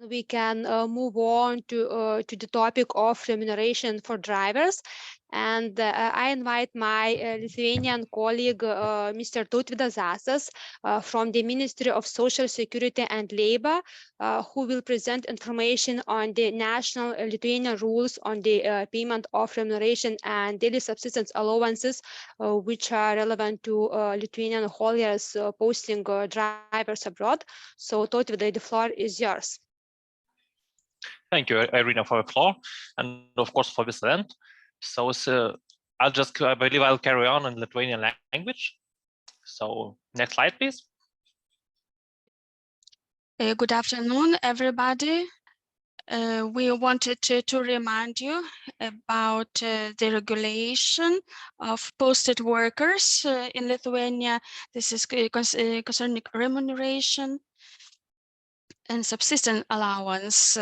We can move on to the topic of remuneration for drivers. And I invite my Lithuanian colleague, Mr. Tautvydas ZASAS, from the Ministry of Social Security and Labor, who will present information on the national Lithuanian rules on the payment of remuneration and daily subsistence allowances, which are relevant to Lithuanian hauliers posting drivers abroad. So, Tautvydas, the floor is yours. Thank you, Irina, for the floor, and of course for this event. So, I believe I'll carry on in Lithuanian language. So, next slide, please. Good afternoon, everybody. We wanted to remind you about the regulation of posted workers in Lithuania. This is concerning remuneration and subsistence allowance.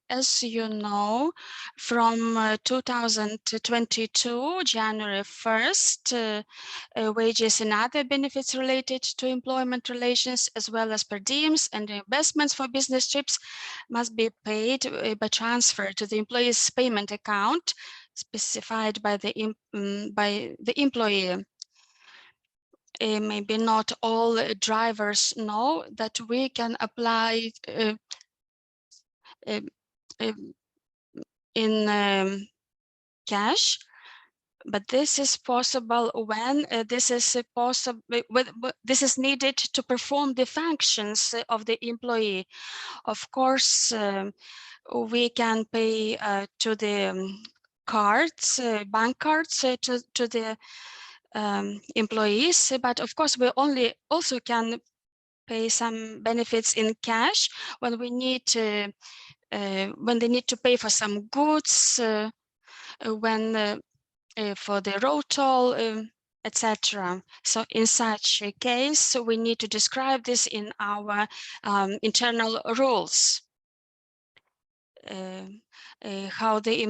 As you know, from 2022, January 1st, wages and other benefits related to employment relations, as well as per diems and investments for business trips, must be paid by transfer to the employee's payment account specified by the employee. Maybe not all drivers know that we can apply in cash, but this is possible when this is needed to perform the functions of the employee. Of course, we can pay to the cards, bank cards to the employees, but of course we also can pay some benefits in cash when we need when they need to pay for some goods, when for the road toll, etc. So in such a case, we need to describe this in our internal rules. How the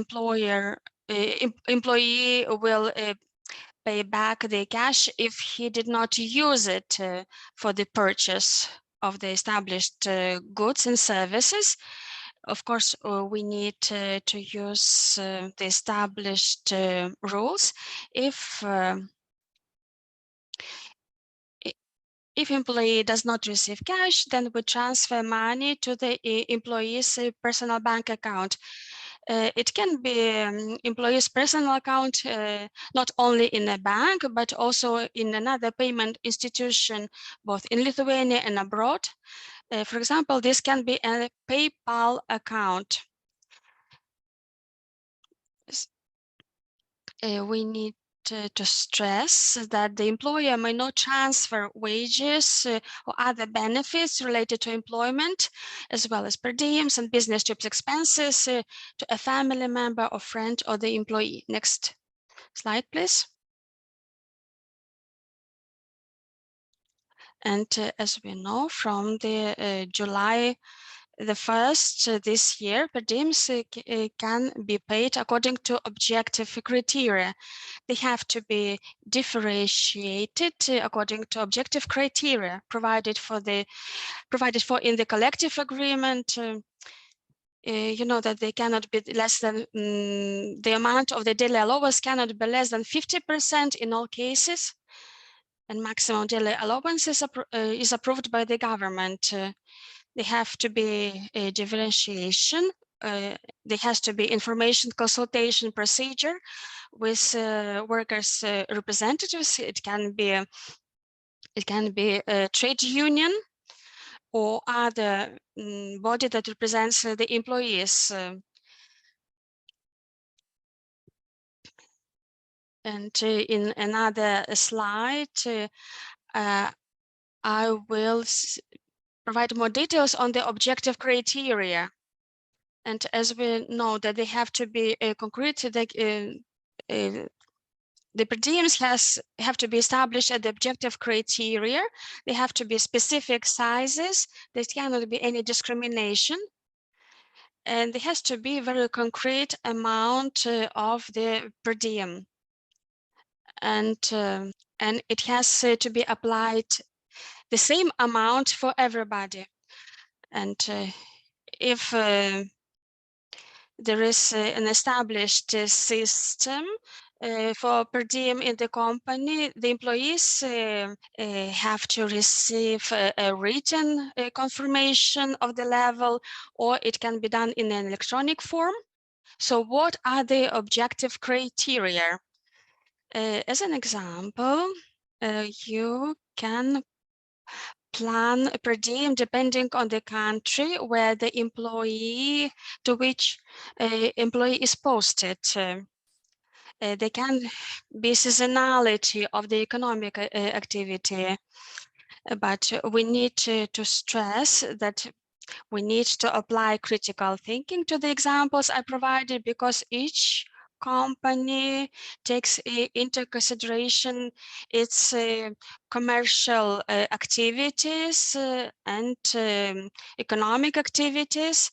employee will pay back the cash if he did not use it for the purchase of the established goods and services. Of course, we need to use the established rules. If employee does not receive cash, then we transfer money to the employee's personal bank account. It can be employee's personal account, not only in a bank, but also in another payment institution, both in Lithuania and abroad. For example, this can be a PayPal account. We need to stress that the employer may not transfer wages or other benefits related to employment, as well as per diems and business trips expenses to a family member or friend or the employee. Next slide, please. And as we know, from the July the 1st this year, per diems can be paid according to objective criteria. They have to be differentiated according to objective criteria provided for in the collective agreement. You know that they cannot be less than the amount of the daily allowance cannot be less than 50% in all cases, and maximum daily allowance is approved by the government. There have to be a differentiation. There has to be information consultation procedure with workers' representatives. It can be a trade union or other body that represents the employees. And in another slide, I will provide more details on the objective criteria. And as we know that they have to be concrete, the per diems have to be established at the objective criteria. They have to be specific sizes. There cannot be any discrimination. And there has to be a very concrete amount of the per diem. And it has to be applied the same amount for everybody. And if there is an established system for per diem in the company, the employees have to receive a written confirmation of the level, or it can be done in an electronic form. So what are the objective criteria? As an example, you can plan per diem depending on the country where the employee to which employee is posted. There can be seasonality of the economic activity, but we need to stress that we need to apply critical thinking to the examples I provided, because each company takes into consideration its commercial activities and economic activities.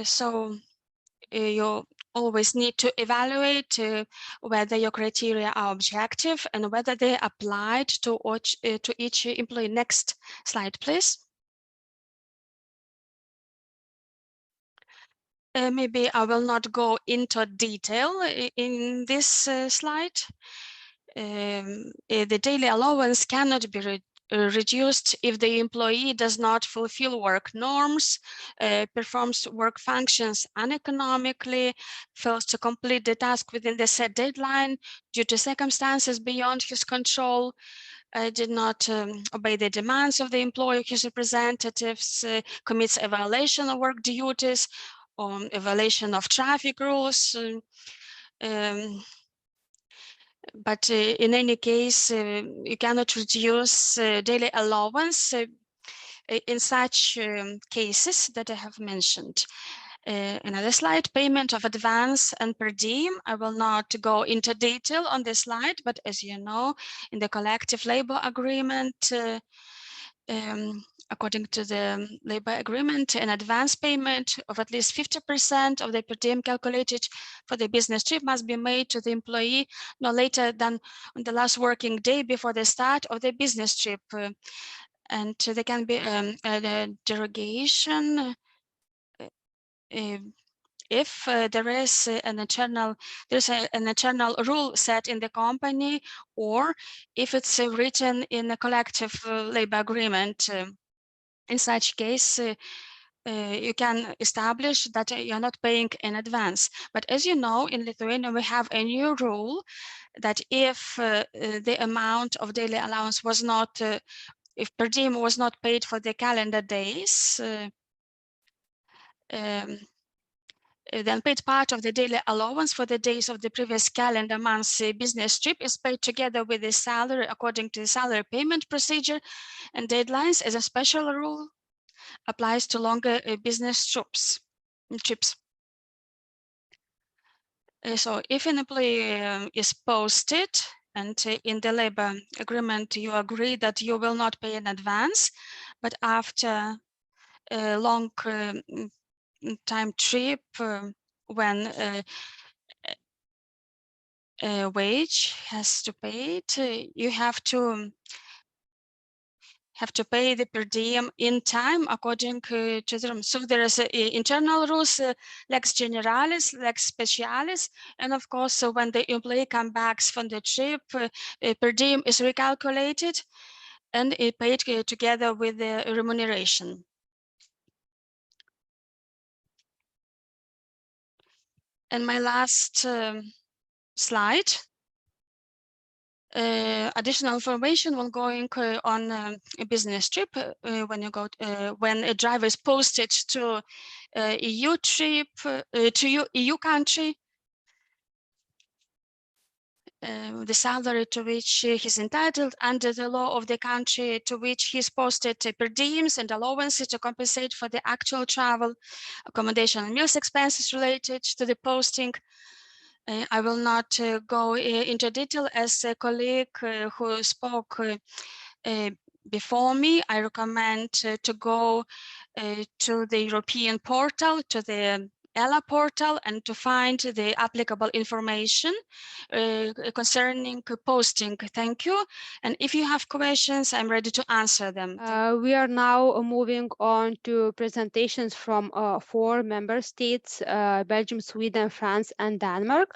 So you always need to evaluate whether your criteria are objective and whether they are applied to each employee. Next slide, please. Maybe I will not go into detail in this slide. The daily allowance cannot be reduced if the employee does not fulfill work norms, performs work functions uneconomically, fails to complete the task within the set deadline due to circumstances beyond his control, did not obey the demands of the employer, his representatives, commits a violation of work duties, or a violation of traffic rules. But in any case, you cannot reduce daily allowance in such cases that I have mentioned. Another slide, payment of advance and per diem. I will not go into detail on this slide, but as you know, in the collective labor agreement, according to the labor agreement, an advance payment of at least 50% of the per diem calculated for the business trip must be made to the employee no later than on the last working day before the start of the business trip. And there can be a derogation if there is an internal rule set in the company, or if it's written in a collective labor agreement. In such case, you can establish that you're not paying in advance. But as you know, in Lithuania, we have a new rule that if the amount of daily allowance was not, if per diem was not paid for the calendar days, then paid part of the daily allowance for the days of the previous calendar month's business trip is paid together with the salary according to the salary payment procedure and deadlines, as a special rule applies to longer business trips. So if an employee is posted and in the labor agreement you agree that you will not pay in advance, but after a long time trip when a wage has to pay it, you have to pay the per diem in time according to the room. So there is internal rules, lex generalis, lex specialis, and of course, when the employee comes back from the trip, per diem is recalculated and it paid together with the remuneration. And my last slide. Additional information when going on a business trip when you go when a driver is posted to EU trip to EU country, the salary to which he's entitled under the law of the country to which he's posted, per diems and allowances to compensate for the actual travel, accommodation and meals expenses related to the posting. I will not go into detail as a colleague who spoke before me. I recommend to go to the European portal, to the ELA portal and to find the applicable information concerning posting. Thank you. And if you have questions, I'm ready to answer them. We are now moving on to presentations from 4 member states, Belgium, Sweden, France, and Denmark,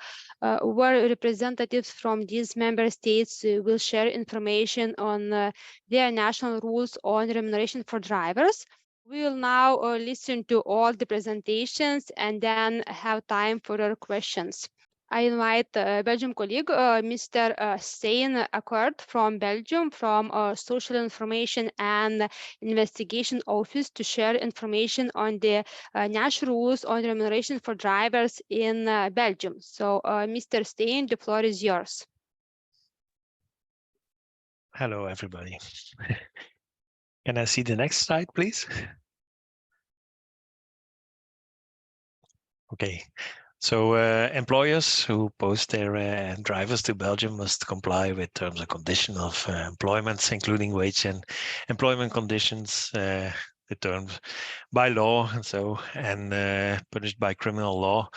where representatives from these member states will share information on their national rules on remuneration for drivers. We will now listen to all the presentations and then have time for your questions. I invite Belgium colleague, Mr. Stijn ACKAERT from Belgium, from Social Information and Investigation Office, to share information on the national rules on remuneration for drivers in Belgium. So, Mr. Stijn, the floor is yours. Hello, everybody. Can I see the next slide, please? Okay. So employers who post their drivers to Belgium must comply with terms and conditions of employment, including wage and employment conditions determined by law and punished by criminal law.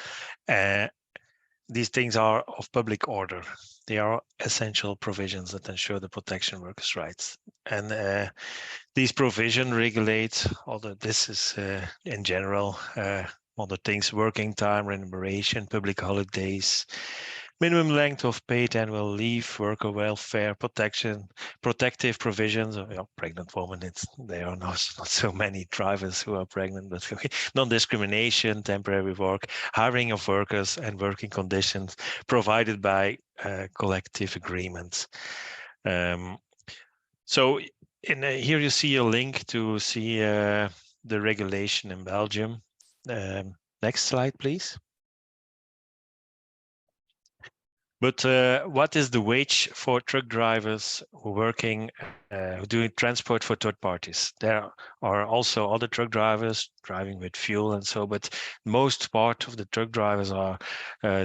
These things are of public order. They are essential provisions that ensure the protection of workers' rights. And these provisions regulate, although this is in general, other things: working time, remuneration, public holidays, minimum length of paid annual leave, worker welfare, protective provisions. Pregnant women, there are not so many drivers who are pregnant, but okay. Non-discrimination, temporary work, hiring of workers, and working conditions provided by collective agreements. So here you see a link to see the regulation in Belgium. Next slide, please. But what is the wage for truck drivers who working, who doing transport for third parties? There are also other truck drivers driving with fuel and so, but most part of the truck drivers are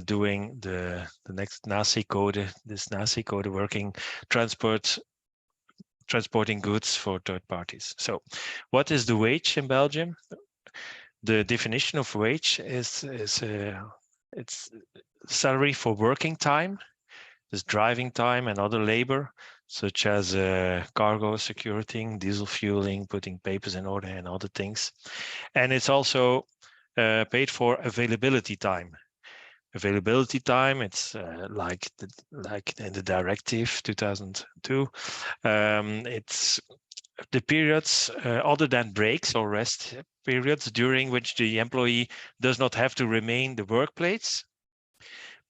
doing the next NACI code, this NACI code, working transporting goods for third parties. So what is the wage in Belgium? The definition of wage is it's salary for working time, this driving time and other labor, such as cargo security, diesel fueling, putting papers in order and other things. And it's also paid for availability time. Availability time, it's like in the directive 2002. It's the periods other than breaks or rest periods during which the employee does not have to remain the workplace,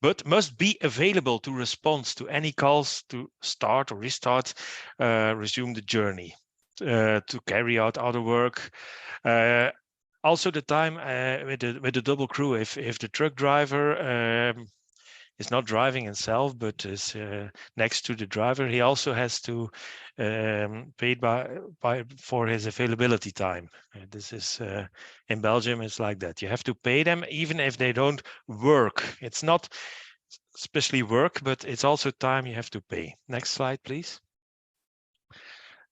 but must be available to respond to any calls to start or restart, resume the journey, to carry out other work. Also the time with the double crew, if the truck driver is not driving himself, but is next to the driver, he also has to paid for his availability time. This is in Belgium, it's like that. You have to pay them even if they don't work. It's not especially work, but it's also time you have to pay. Next slide, please.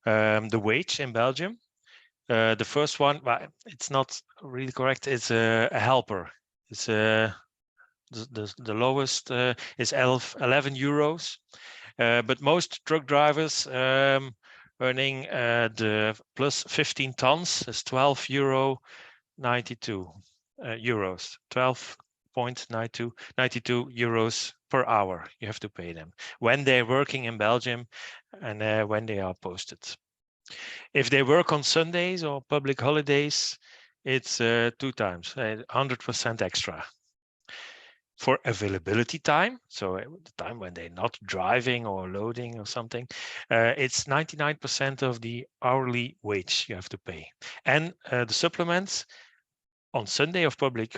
The wage in Belgium. The first one, well, it's not really correct. It's a helper. It's the lowest is 11 euros. But most truck drivers earning the plus 15 tons is 12.92 euros, 12.92 euros per hour. You have to pay them when they're working in Belgium and when they are posted. If they work on Sundays or public holidays, it's 2 times, 100% extra. For availability time, so the time when they're not driving or loading or something, it's 99% of the hourly wage you have to pay. And the supplements on Sunday of public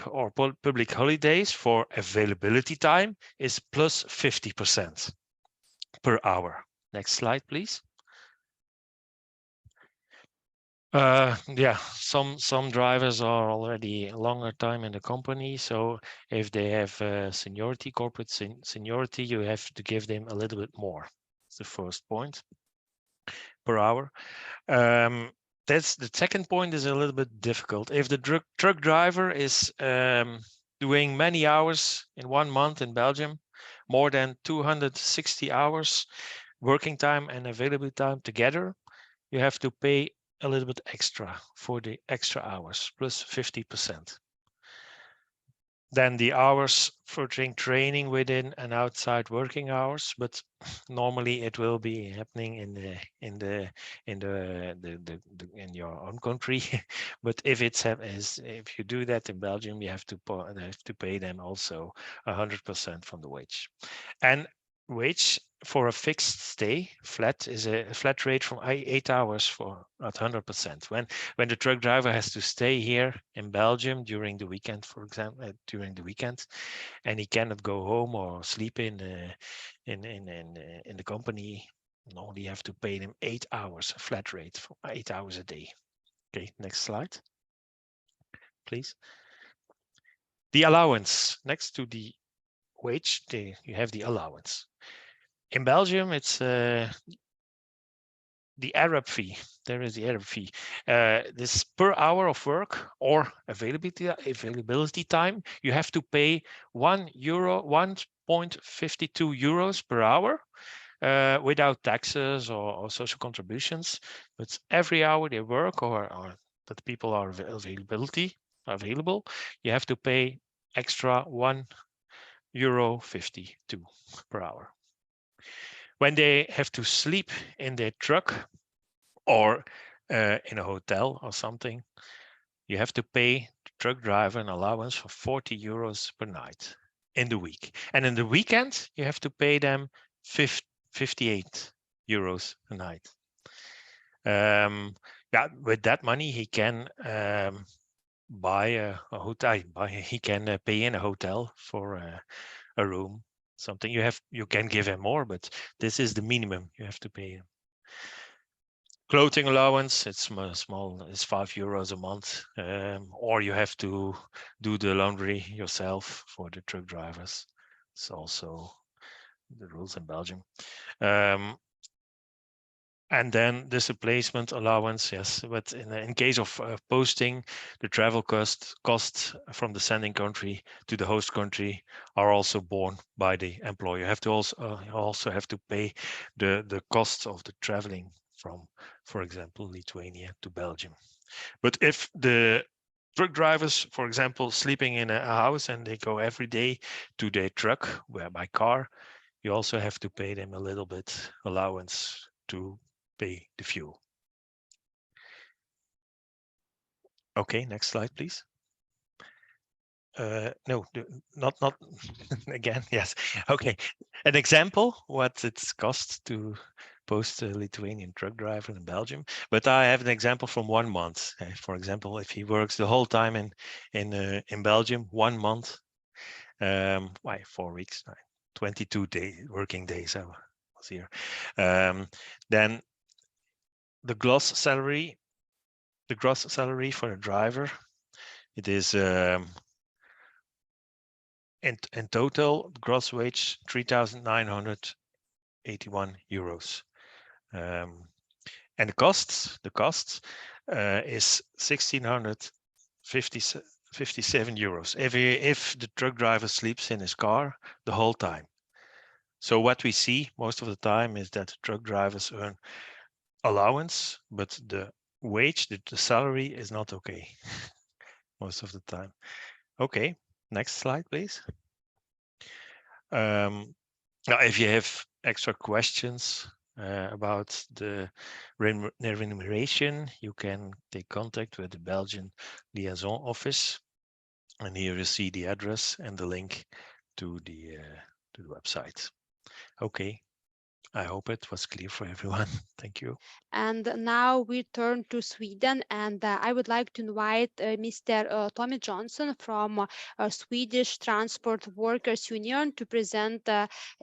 holidays for availability time is plus 50% per hour. Next slide, please. Yeah, some drivers are already a longer time in the company, so if they have seniority, corporate seniority, you have to give them a little bit more. It's the first point per hour. that's the second point is a little bit difficult. If the truck driver is doing many hours in 1 month in Belgium, more than 260 hours working time and available time together, you have to pay a little bit extra for the extra hours, plus 50%. Then the hours for training within and outside working hours, but normally it will be happening in your own country. But if if you do that in Belgium, you have to pay them also 100% from the wage. And wage for a fixed stay flat is a flat rate from 8 hours for at 100%. When the truck driver has to stay here in Belgium during the weekend, for example, during the weekend, and he cannot go home or sleep in the company, only have to pay them 8 hours, a flat rate for 8 hours a day. Okay, next slide, please. The allowance next to the wage, you have the allowance. In Belgium, it's the Arab fee. There is the Arab fee. This per hour of work or availability time, you have to pay €1.52 euros per hour without taxes or social contributions. But every hour they work or that people are available, you have to pay extra €1.52 per hour. When they have to sleep in their truck or in a hotel or something, you have to pay the truck driver an allowance for €40 per night in the week. And in the weekend, you have to pay them €58 a night. Yeah, with that money, he can buy a hotel. He can pay in a hotel for a room. Something you can give him more, but this is the minimum you have to pay him. Clothing allowance, it's small, it's €5 a month, or you have to do the laundry yourself for the truck drivers. It's also the rules in Belgium. And then the displacement allowance, yes, but in case of posting, the travel costs from the sending country to the host country are also borne by the employer. You have to also have to pay the costs of the traveling from, for example, Lithuania to Belgium. But if the truck drivers, for example, sleeping in a house and they go every day to their truck by car, you also have to pay them a little bit allowance to pay the fuel. Okay, next slide, please. No, not again. Yes. Okay. An example what it's cost to post a Lithuanian truck driver in Belgium, but I have an example from 1 month. For example, if he works the whole time in Belgium, 1 month, 4 weeks, 22 working days I was here. Then the gross salary for a driver, it is in total gross wage €3,981, and the costs is €1,657 if the truck driver sleeps in his car the whole time. So what we see most of the time is that truck drivers earn allowance, but the wage, the salary is not okay most of the time. Okay, next slide, please. Now, if you have extra questions about the remuneration, you can take contact with the Belgian Liaison office, and here you see the address and the link to the website. Okay. I hope it was clear for everyone. Thank you. And now we turn to Sweden, and I would like to invite Mr. Tommy Johnson from Swedish Transport Workers Union to present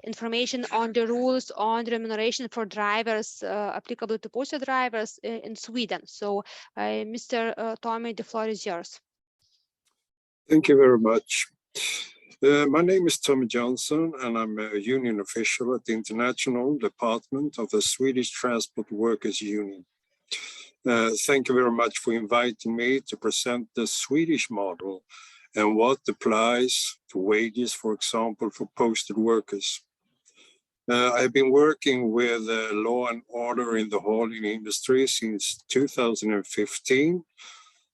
information on the rules on remuneration for drivers applicable to posted drivers in Sweden. So, Mr. Tommy, the floor is yours. Thank you very much. My name is Tommy Johnson, and I'm a union official at the International Department of the Swedish Transport Workers Union. Thank you very much for inviting me to present the Swedish model and what applies to wages, for example, for posted workers. I've been working with law and order in the hauling industry since 2015,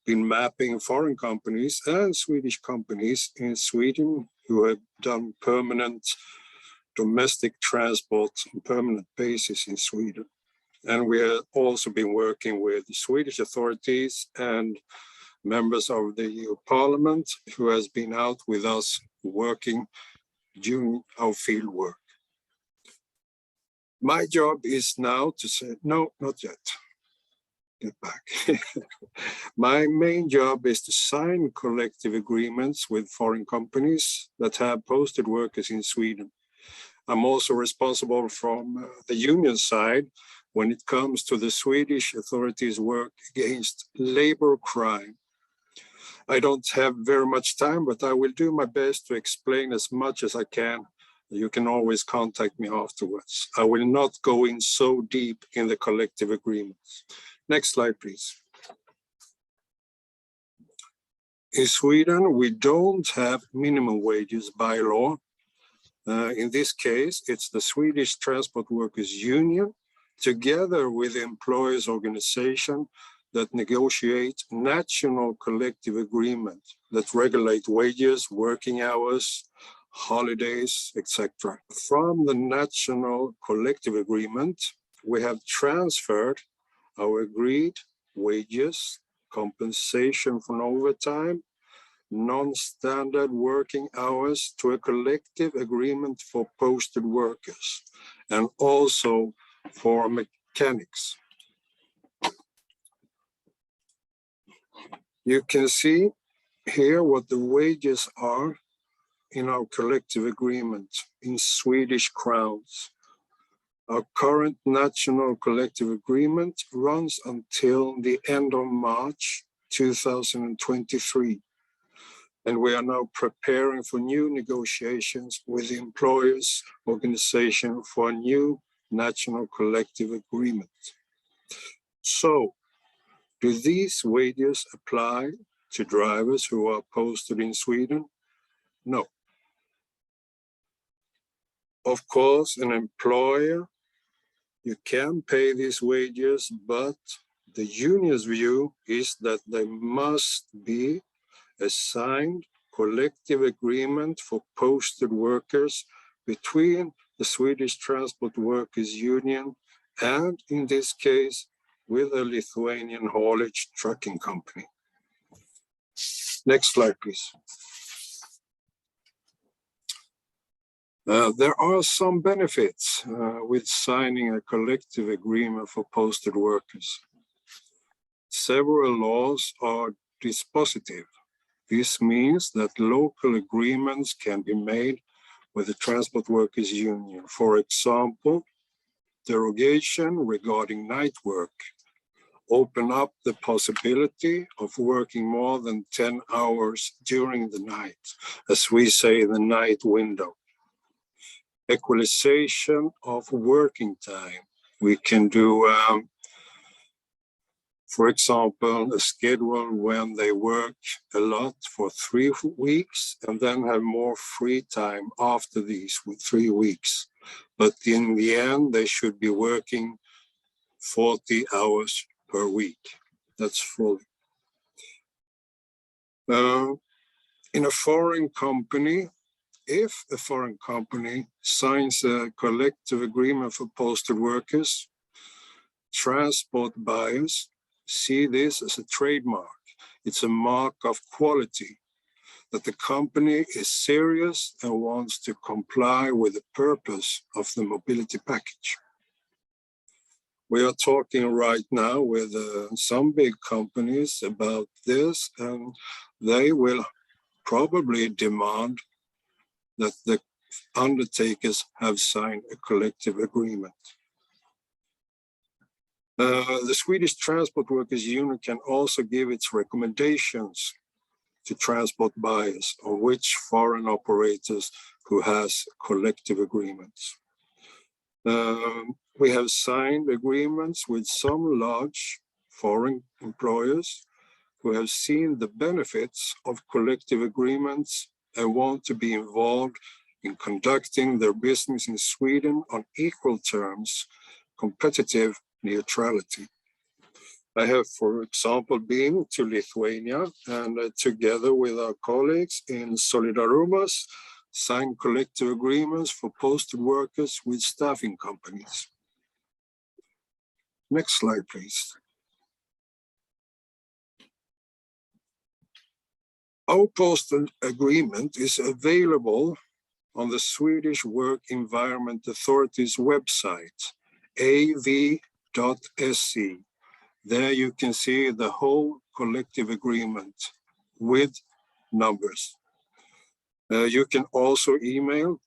been mapping foreign companies and Swedish companies in Sweden who have done permanent domestic transport on permanent basis in Sweden. And we have also been working with the Swedish authorities and members of the EU Parliament who has been out with us working during our field work. My job is now to say, no, not yet. Get back. My main job is to sign collective agreements with foreign companies that have posted workers in Sweden. I'm also responsible from the union side when it comes to the Swedish authorities' work against labor crime. I don't have very much time, but I will do my best to explain as much as I can. You can always contact me afterwards. I will not go in so deep in the collective agreements. Next slide, please. In Sweden, we don't have minimum wages by law. In this case, it's the Swedish Transport Workers Union, together with the employers' organization, that negotiate national collective agreements that regulate wages, working hours, holidays, etc. From the national collective agreement, we have transferred our agreed wages, compensation for overtime, non-standard working hours to a collective agreement for posted workers and also for mechanics. You can see here what the wages are in our collective agreement in Swedish crowns. Our current national collective agreement runs until the end of March 2023. And we are now preparing for new negotiations with the employers' organization for a new national collective agreement. So, do these wages apply to drivers who are posted in Sweden? No. Of course, an employer, you can pay these wages, but the union's view is that there must be a signed collective agreement for posted workers between the Swedish Transport Workers Union and, in this case, with a Lithuanian haulage trucking company. Next slide, please. There are some benefits with signing a collective agreement for posted workers. Several laws are dispositive. This means that local agreements can be made with the Transport Workers Union. For example, derogation regarding night work open up the possibility of working more than 10 hours during the night, as we say, the night window. Equalization of working time. We can do, for example, a schedule when they work a lot for 3 weeks and then have more free time after these 3 weeks. But in the end, they should be working 40 hours per week. That's fully. In a foreign company, if a foreign company signs a collective agreement for posted workers, transport buyers see this as a trademark. It's a mark of quality, that the company is serious and wants to comply with the purpose of the mobility package. We are talking right now with some big companies about this, and they will probably demand that the undertakers have signed a collective agreement. The Swedish Transport Workers Union can also give its recommendations to transport buyers on which foreign operators who has collective agreements. We have signed agreements with some large foreign employers who have seen the benefits of collective agreements and want to be involved in conducting their business in Sweden on equal terms, competitive neutrality. I have, for example, been to Lithuania and together with our colleagues in Solidarumas, signed collective agreements for posted workers with staffing companies. Next slide, please. Our posted agreement is available on the Swedish Work Environment Authority's website, av.se. There you can see the whole collective agreement with numbers. You can also email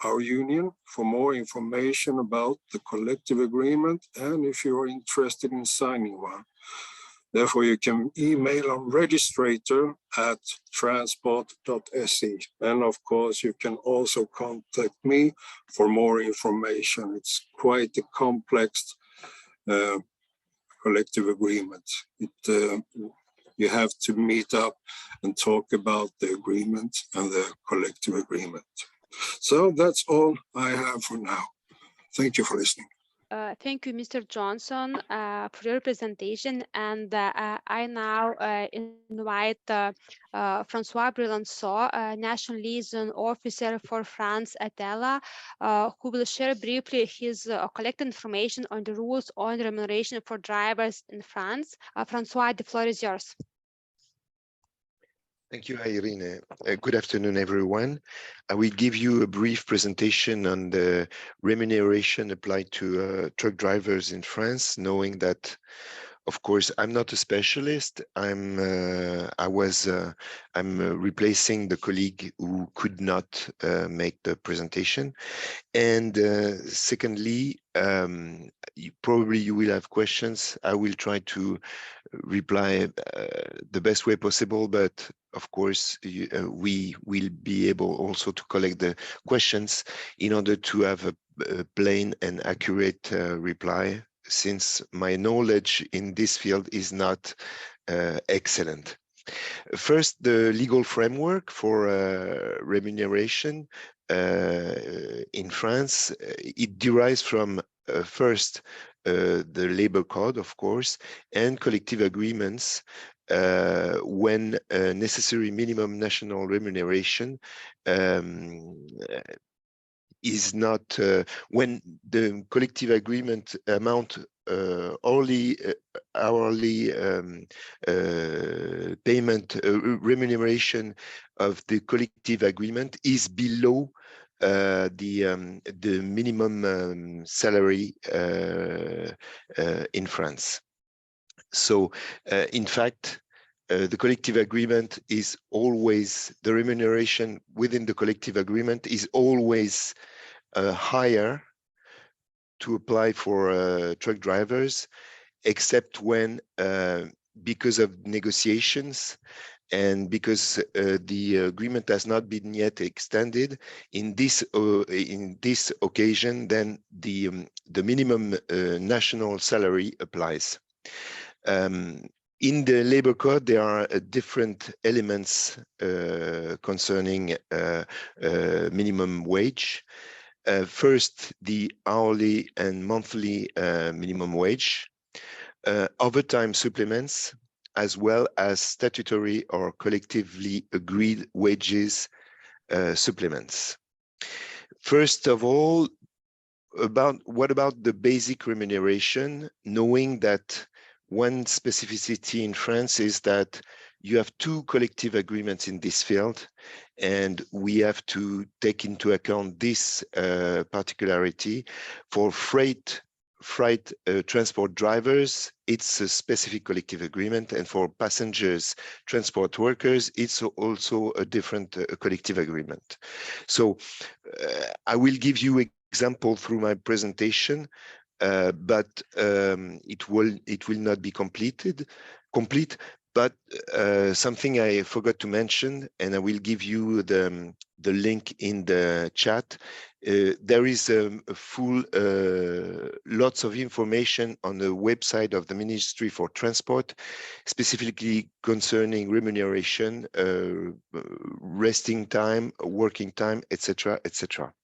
our union for more information about the collective agreement and if you are interested in signing one. Therefore, you can email on registrator@transport.se. And of course, you can also contact me for more information. It's quite a complex collective agreement. You have to meet up and talk about the agreement and the collective agreement. So that's all I have for now. Thank you for listening. Thank you, Mr. Jonsson, for your presentation. And I now invite François BRILLANCEAU, National Liaison Officer for France at ELA, who will share briefly his collected information on the rules on remuneration for drivers in France. François, the floor is yours. Thank you, Irene. Good afternoon, everyone. I will give you a brief presentation on the remuneration applied to truck drivers in France, knowing that, of course, I'm not a specialist. I'm replacing the colleague who could not make the presentation. And secondly, probably you will have questions. I will try to reply the best way possible, but of course, we will be able also to collect the questions in order to have a plain and accurate reply, since my knowledge in this field is not excellent. First, the legal framework for remuneration in France, it derives from first the labor code, of course, and collective agreements when necessary minimum national remuneration is not, when the collective agreement amount hourly payment remuneration of the collective agreement is below the minimum salary in France. So in fact, the collective agreement is always, the remuneration within the collective agreement is always higher to apply for truck drivers, except when, because of negotiations and because the agreement has not been yet extended, in this occasion, then the minimum national salary applies. In the labor code, there are different elements concerning minimum wage. First, the hourly and monthly minimum wage, overtime supplements, as well as statutory or collectively agreed wages supplements. First of all, what about the basic remuneration, knowing that one specificity in France is that you have two collective agreements in this field, and we have to take into account this particularity. For freight transport drivers, it's a specific collective agreement, and for passengers, transport workers, it's also a different collective agreement. So I will give you an example through my presentation, but it will not be complete. But something I forgot to mention, and I will give you the link in the chat. There is a full lots of information on the website of the Ministry for Transport, specifically concerning remuneration, resting time, working time, etc., etc.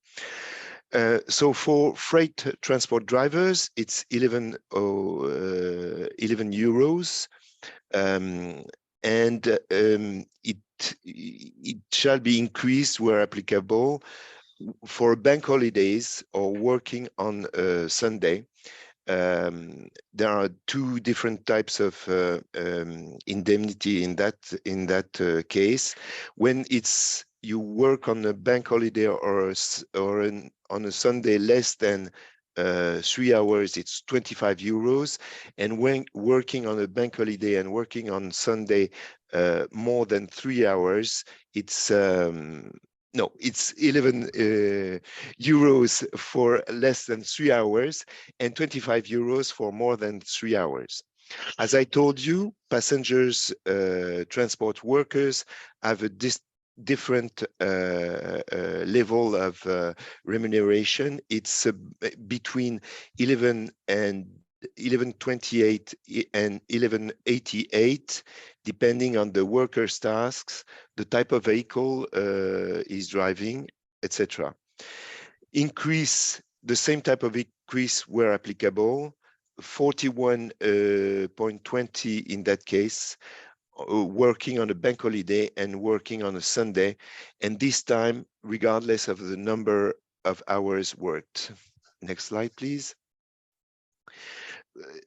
So for freight transport drivers, it's 11 euros. And it shall be increased where applicable for bank holidays or working on Sunday. There are two different types of indemnity in that case. When it's you work on a bank holiday or on a Sunday less than 3 hours, it's 25 euros. And when working on a bank holiday and working on Sunday more than 3 hours, it's no, it's 11 euros for less than 3 hours and 25 euros for more than 3 hours. As I told you, passengers, transport workers have a different level of remuneration. It's between 11.28 and 11.88, depending on the worker's tasks, the type of vehicle is driving, etc. Increase, the same type of increase where applicable, 41.20 in that case, working on a bank holiday and working on a Sunday, and this time regardless of the number of hours worked. Next slide, please.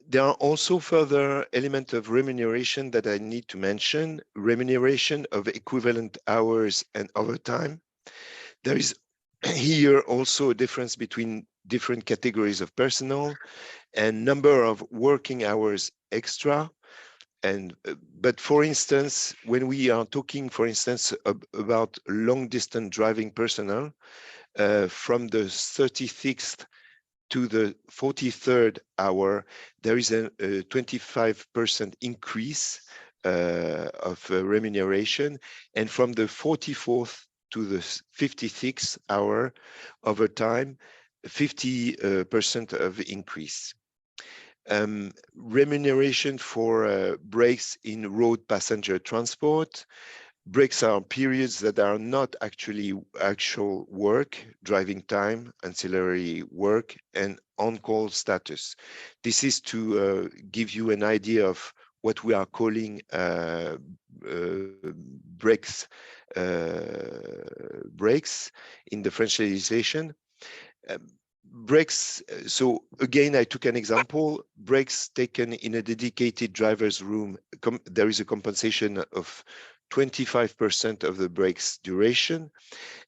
There are also further elements of remuneration that I need to mention. Remuneration of equivalent hours and overtime. There is here also a difference between different categories of personnel and number of working hours extra. And but for instance, when we are talking, for instance, about long distance driving personnel, from the 36th to the 43rd hour, there is a 25% increase of remuneration, and from the 44th to the 56th hour overtime, 50% of increase. Remuneration for breaks in road passenger transport. Breaks are periods that are not actually actual work, driving time, ancillary work, and on-call status. This is to give you an idea of what we are calling breaks in the French legislation. Breaks, so again, I took an example, breaks taken in a dedicated driver's room, there is a compensation of 25% of the break's duration,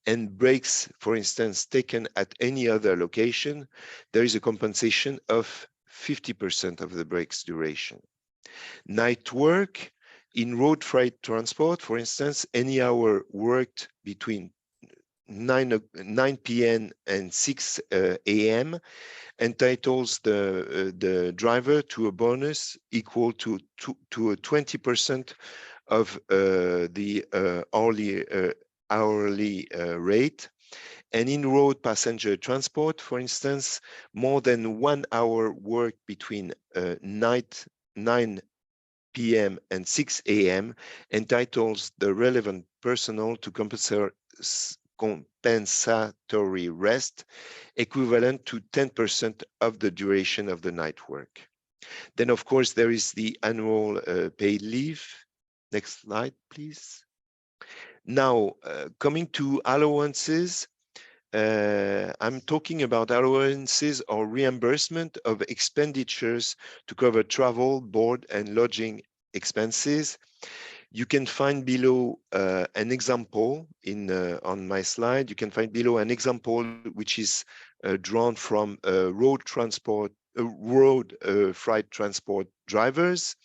and breaks, for instance, taken at any other location, there is a compensation of 50% of the break's duration. Night work in road freight transport, for instance, any hour worked between 9 p.m. and 6 a.m. entitles the driver to a bonus equal to a 20% of the hourly rate. And in road passenger transport, for instance, more than 1 hour work between 9 p.m. and 6 a.m. entitles the relevant personnel to compensatory rest equivalent to 10% of the duration of the night work. Then, of course, there is the annual paid leave. Next slide, please. Now, coming to allowances, I'm talking about allowances or reimbursement of expenditures to cover travel, board, and lodging expenses. You can find below an example on my slide. You can find below an example which is drawn from road freight transport drivers,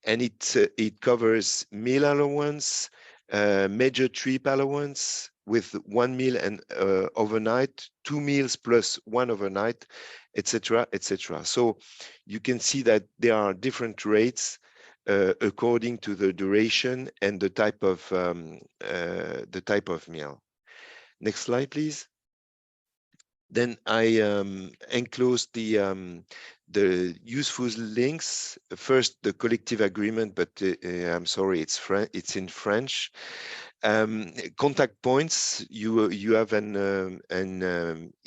and it covers meal allowance, major trip allowance with 1 meal and overnight, 2 meals plus 1 overnight, etc., etc. So you can see that there are different rates according to the duration and the type of meal. Next slide, please. Then I enclosed the useful links. First, the collective agreement, but I'm sorry, it's in French. Contact points. You have an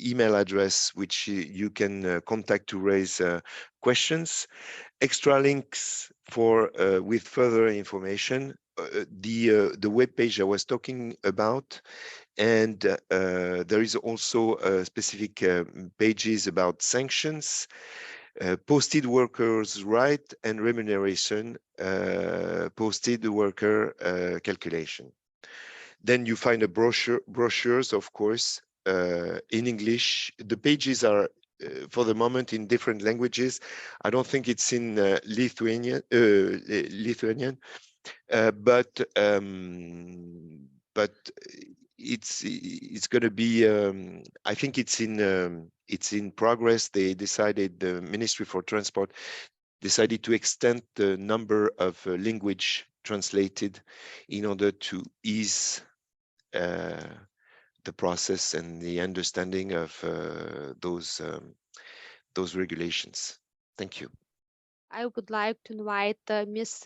email address which you can contact to raise questions. Extra links for with further information. The web page I was talking about. And there is also specific pages about sanctions, posted workers' right and remuneration, posted worker calculation. Then you find a brochures, of course, in English. The pages are for the moment in different languages. I don't think it's in Lithuanian, but it's going to be I think it's in progress. They decided, the Ministry for Transport decided to extend the number of language translated in order to ease the process and the understanding of those regulations. Thank you. I would like to invite Ms.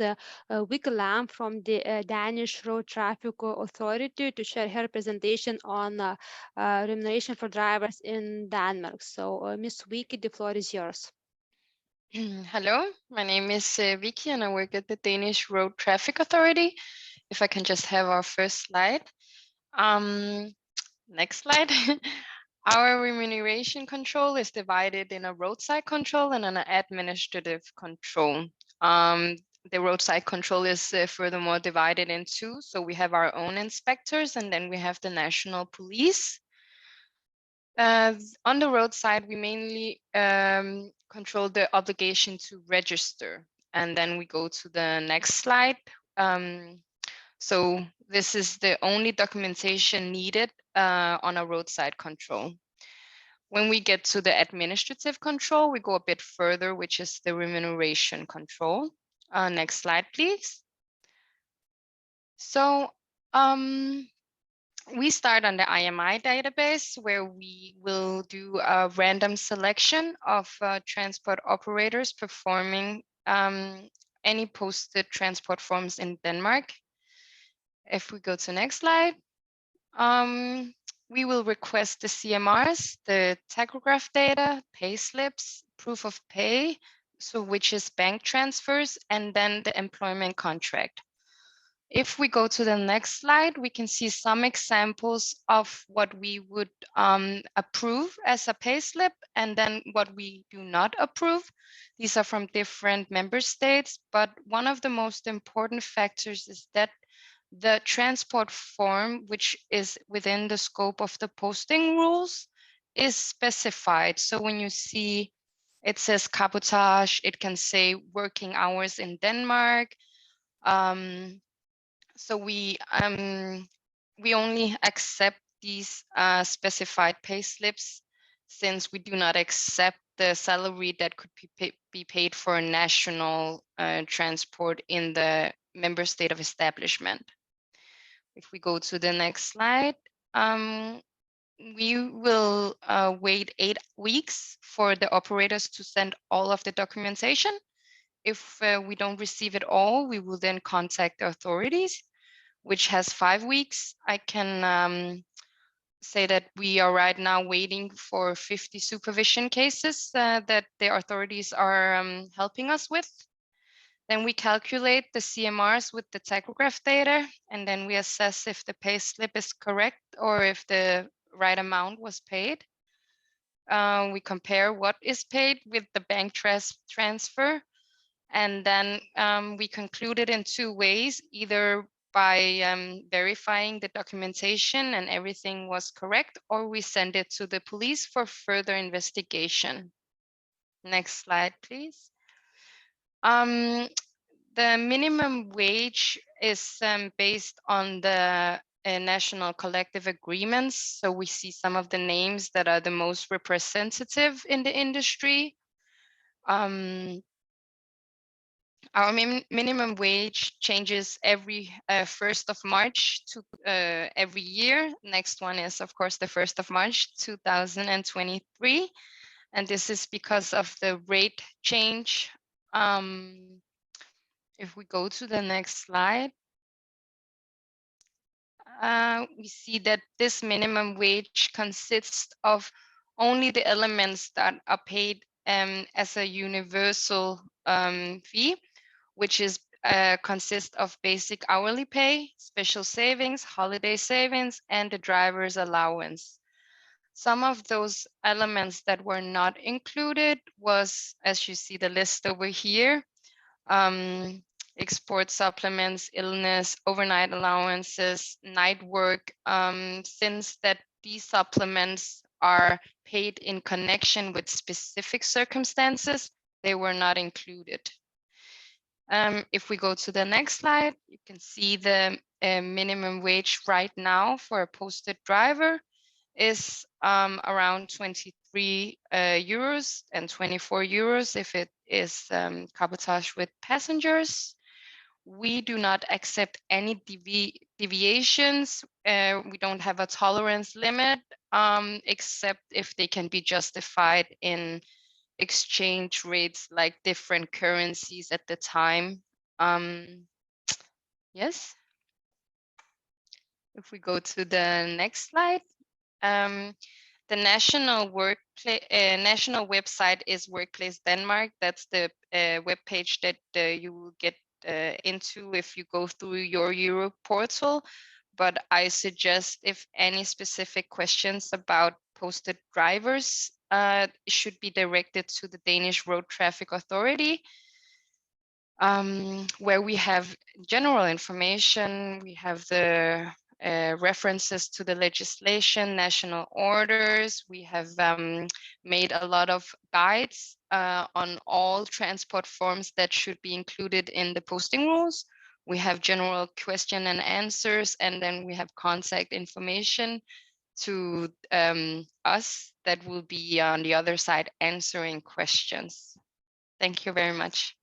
Vicki from the Danish Road Traffic Authority to share her presentation on remuneration for drivers in Denmark. So, Ms. Vicki, the floor is yours. Hello, my name is Vicki and I work at the Danish Road Traffic Authority. If I can just have our first slide. Next slide. Our remuneration control is divided in a roadside control and an administrative control. The roadside control is furthermore divided in two. So we have our own inspectors and then we have the national police. On the roadside, we mainly control the obligation to register. And then we go to the next slide. So this is the only documentation needed on a roadside control. When we get to the administrative control, we go a bit further, which is the remuneration control. Next slide, please. So we start on the IMI database, where we will do a random selection of transport operators performing any posted transport forms in Denmark. If we go to next slide, we will request the CMRs, the tachograph data, pay slips, proof of pay, so which is bank transfers, and then the employment contract. If we go to the next slide, we can see some examples of what we would approve as a payslip and then what we do not approve. These are from different member states, but one of the most important factors is that the transport form, which is within the scope of the posting rules, is specified. So when you see it says cabotage, it can say working hours in Denmark. So we only accept these specified pay slips since we do not accept the salary that could be paid for national transport in the member state of establishment. If we go to the next slide, we will wait 8 weeks for the operators to send all of the documentation. If we don't receive it all, we will then contact the authorities, which has 5 weeks. I can say that we are right now waiting for 50 supervision cases that the authorities are helping us with. Then we calculate the CMRs with the tachograph data, and then we assess if the pay slip is correct or if the right amount was paid. We compare what is paid with the bank transfer, and then we conclude it in 2 ways, either by verifying the documentation and everything was correct, or we send it to the police for further investigation. Next slide, please. The minimum wage is based on the national collective agreements. So we see some of the names that are the most representative in the industry. Our minimum wage changes every 1st of March to every year. Next one is, of course, the 1st of March 2023. And this is because of the rate change. If we go to the next slide, we see that this minimum wage consists of only the elements that are paid as a universal fee, which is consists of basic hourly pay, special savings, holiday savings, and the driver's allowance. Some of those elements that were not included was, as you see the list over here, export supplements, illness, overnight allowances, night work, since that these supplements are paid in connection with specific circumstances, they were not included. If we go to the next slide, you can see the minimum wage right now for a posted driver is around 23 euros and 24 euros if it is cabotage with passengers. We do not accept any deviations. We don't have a tolerance limit, except if they can be justified in exchange rates like different currencies at the time. Yes. If we go to the next slide, the national website is Workplace Denmark. That's the web page that you will get into if you go through your Europe portal. But I suggest if any specific questions about posted drivers should be directed to the Danish Road Traffic Authority, where we have general information. We have the references to the legislation, national orders. We have made a lot of guides on all transport forms that should be included in the posting rules. We have general question and answers, and then we have contact information to us that will be on the other side answering questions. Thank you very much.